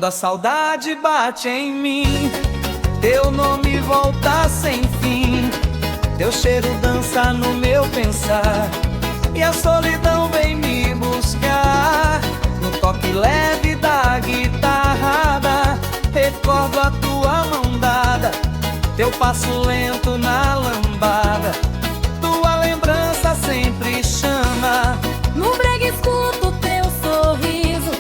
a saudade bate em mim, teu nome volta sem fim, teu cheiro dança no meu pensar, e a solidão vem me buscar. No toque leve da guitarrada, recordo a tua mão dada, teu passo lento na lambada, tua lembrança sempre chama. No brega escuto teu sorriso,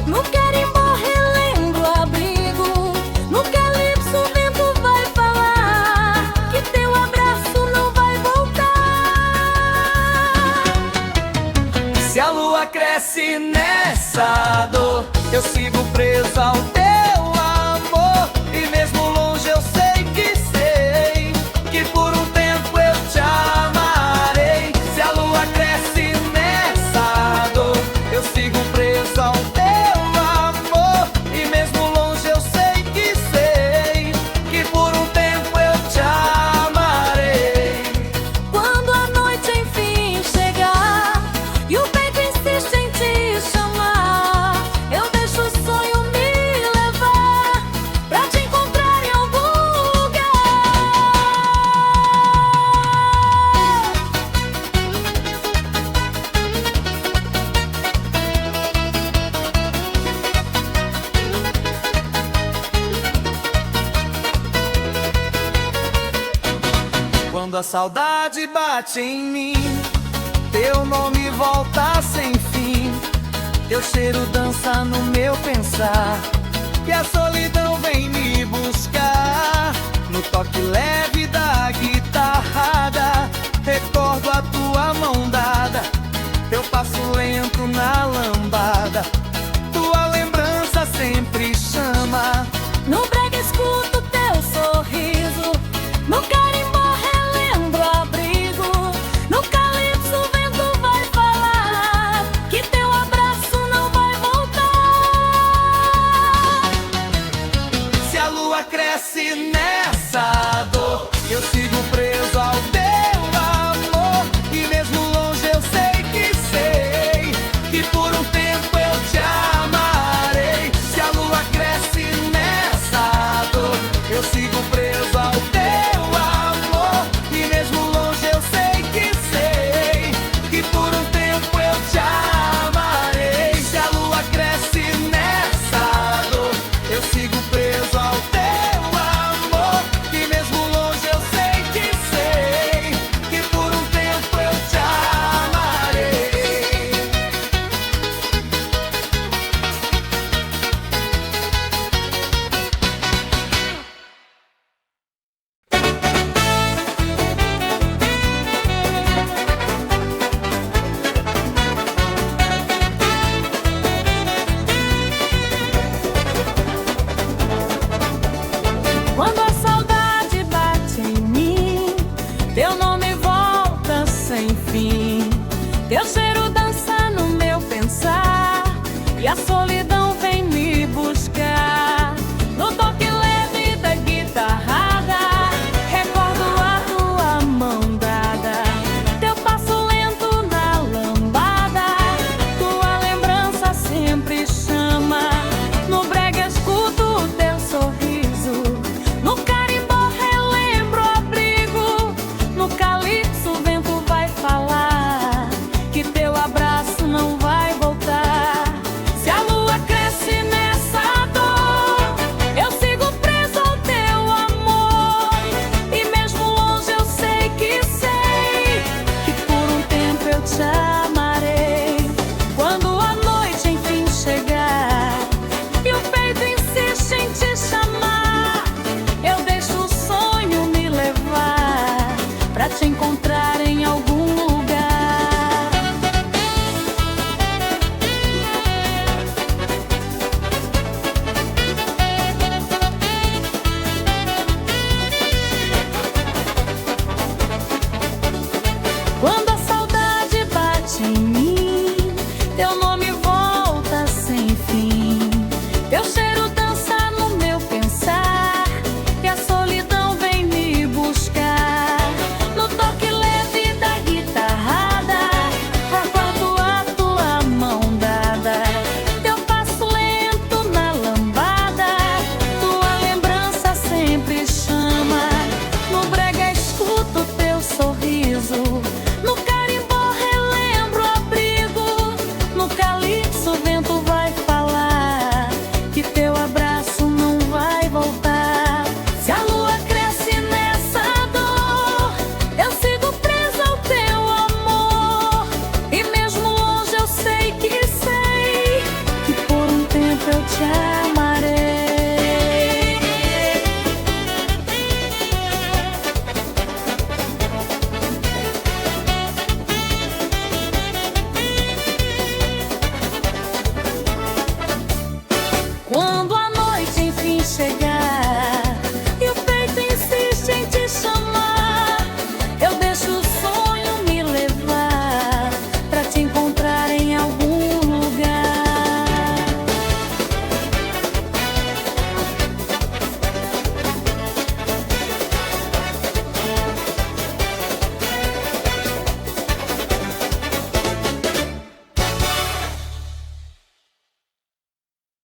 no carimbó relembro o abrigo, no calypso o vento vai falar que teu abraço não vai voltar. Se a lua cresce nessa dor, eu sigo preso ao teu amor, e mesmo longe eu sei que por um tempo eu te amarei. Se a lua cresce nessa dor, eu sigo preso ao teu amor, e mesmo longe eu sei que por um tempo eu te amarei. Quando a noite enfim chegar e o peito insiste em te chamar, eu deixo o sonho me levar pra te encontrar em algum lugar. Quando a saudade bate em mim, teu nome volta sem fim, teu cheiro dança no meu pensar, e a solidão vem me buscar. No toque leve da guitarrada, recordo a tua mão dada, teu passo lento na lambada, tua lembrança sempre chama. No brega escuto teu sorriso, no carimbó relembro o abrigo, no calypso o vento vai falar que teu abraço não vai voltar. Se a lua cresce nessa dor, eu sigo preso